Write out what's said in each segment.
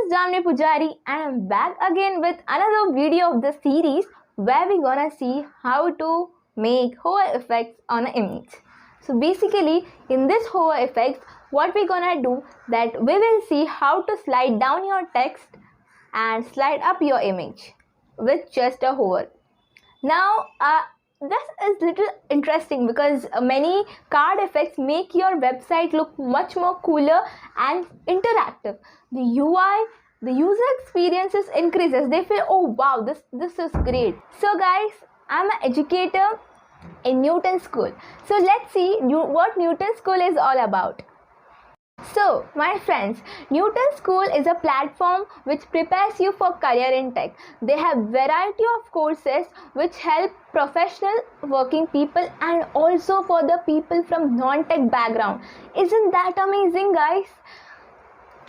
is Jamni Pujari and I'm back again with another video of the series where we're gonna see how to make hover effects on an image. So basically in this hover effects what we're gonna do that we will see how to slide down your text and slide up your image with just a hover. Now, this is little interesting because many card effects make your website look much more cooler and interactive. The UI, the user experiences increases. They feel, oh wow, this is great. So guys, I'm an educator in Newton School. So let's see what Newton School is all about. So, my friends, Newton School is a platform which prepares you for career in tech. They have variety of courses which help professional working people and also for the people from non-tech background. Isn't that amazing, guys?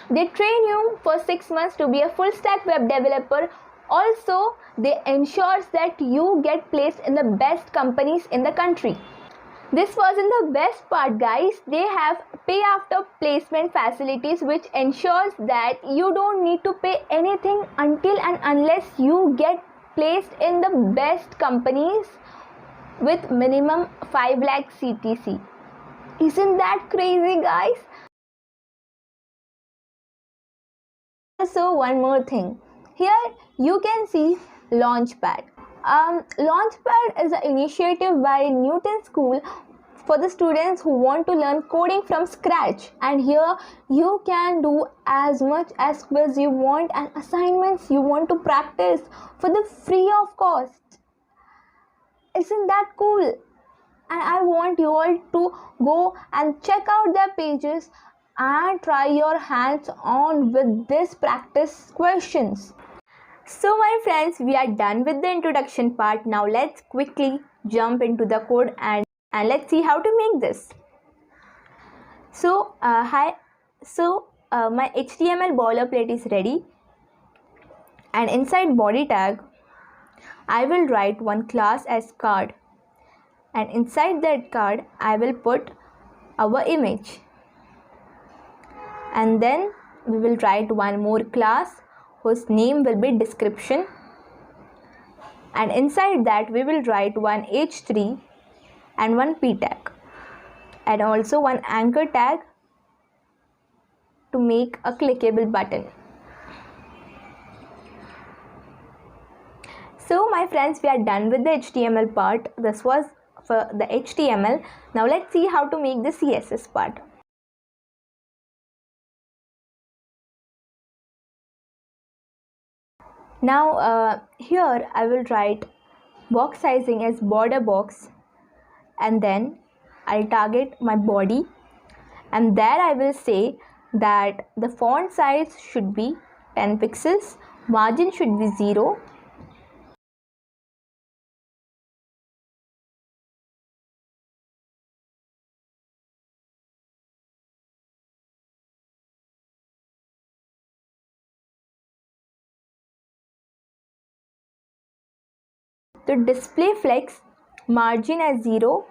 They train you for 6 months to be a full stack web developer. Also, they ensures that you get placed in the best companies in the country. This wasn't the best part, guys. They have pay after placement facilities which ensures that you don't need to pay anything until and unless you get placed in the best companies with minimum 5 lakh CTC. Isn't that crazy, guys? Also, one more thing. Here you can see Launchpad. Launchpad is an initiative by Newton School for the students who want to learn coding from scratch, and here you can do as much as quiz you want and assignments you want to practice for the free of cost. Isn't that cool? And I want you all to go and check out their pages and try your hands on with this practice questions. So my friends, we are done with the introduction part. Now let's quickly jump into the code and let's see how to make this. So my HTML boilerplate is ready, and inside body tag I will write one class as card, and inside that card I will put our image, and then we will write one more class whose name will be description, and inside that we will write one h3 and one p tag and also one anchor tag to make a clickable button. So my friends, we are done with the HTML part. This was for the HTML. Now let's see how to make the CSS part. Now here I will write box sizing as border box, and then I'll target my body, and there I will say that the font size should be 10 pixels, margin should be 0, the display flex margin as 0,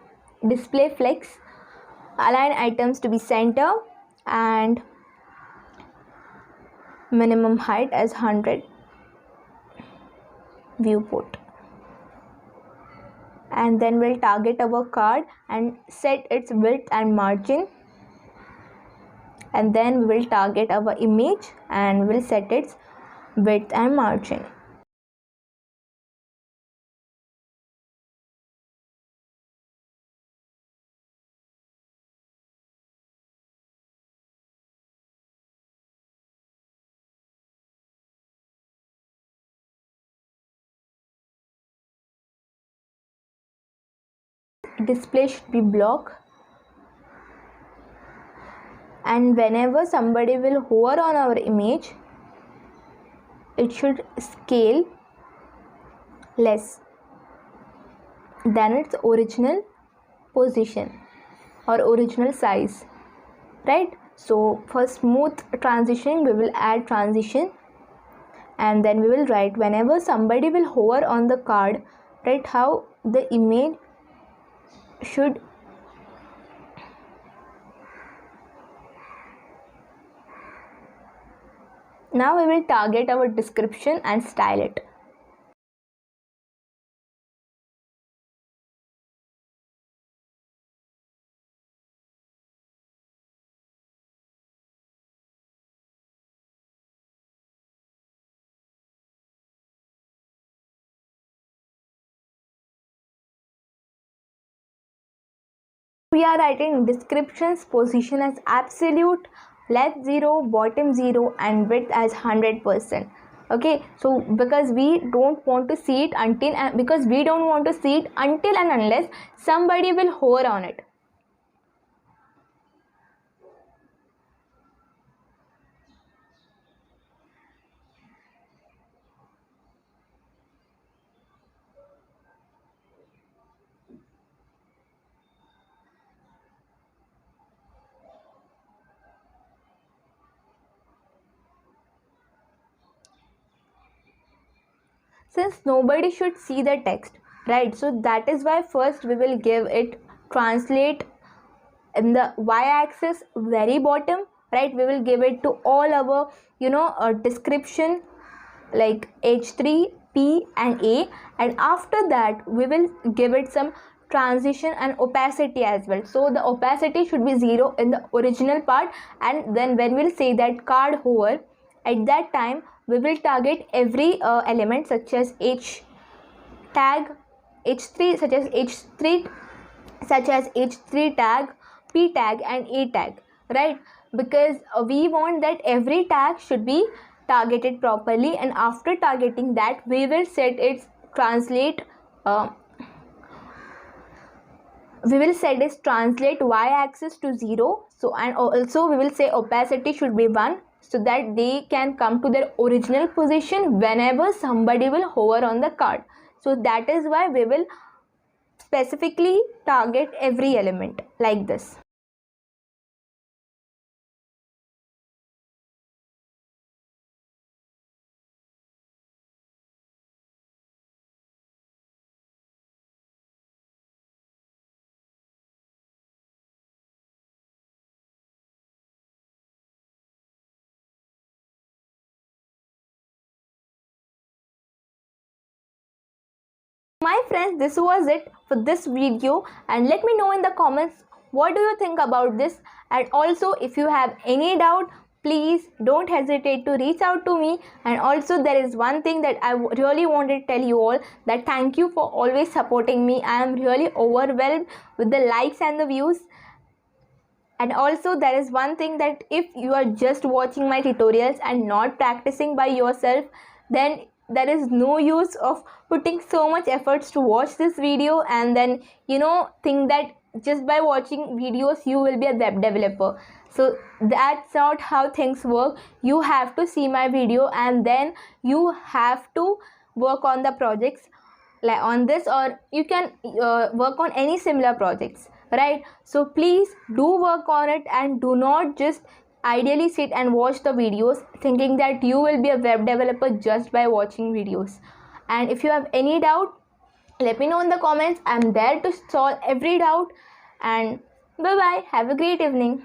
display flex align items to be center, and minimum height as 100, viewport. And then we'll target our card and set its width and margin, and then we will target our image and we'll set its width and margin. Display should be block, and whenever somebody will hover on our image, it should scale less than its original position or original size, right? So for smooth transition we will add transition, and then we will write whenever somebody will hover on the card, right, how the image should Now we will target our description and style it. We are writing descriptions, position as absolute, left 0, bottom 0 and width as 100%. Okay, so because we don't want to see it until and unless somebody will hover on it. Since nobody should see the text, right? So that is why first we will give it translate in the y-axis very bottom, right? We will give it to all our description like h3, p and a, and after that we will give it some transition and opacity as well. So the opacity should be 0 in the original part, and then when we'll say that card hover, at that time we will target every element such as h tag, h3 such as h3 tag, p tag and a tag, right? Because we want that every tag should be targeted properly, and after targeting that we will set its translate y-axis to 0. So and also we will say opacity should be 1, so that they can come to their original position whenever somebody will hover on the card. So that is why we will specifically target every element like this. My friends, this was it for this video, and let me know in the comments what do you think about this. And also if you have any doubt, please don't hesitate to reach out to me. And also there is one thing that I really wanted to tell you all, that thank you for always supporting me. I am really overwhelmed with the likes and the views. And also there is one thing, that if you are just watching my tutorials and not practicing by yourself, then there is no use of putting so much efforts to watch this video and then think that just by watching videos you will be a web developer. So that's not how things work. You have to see my video and then you have to work on the projects like on this, or you can work on any similar projects, right? So please do work on it and do not just ideally sit and watch the videos thinking that you will be a web developer just by watching videos. And if you have any doubt, let me know in the comments. I'm there to solve every doubt. And bye bye, have a great evening.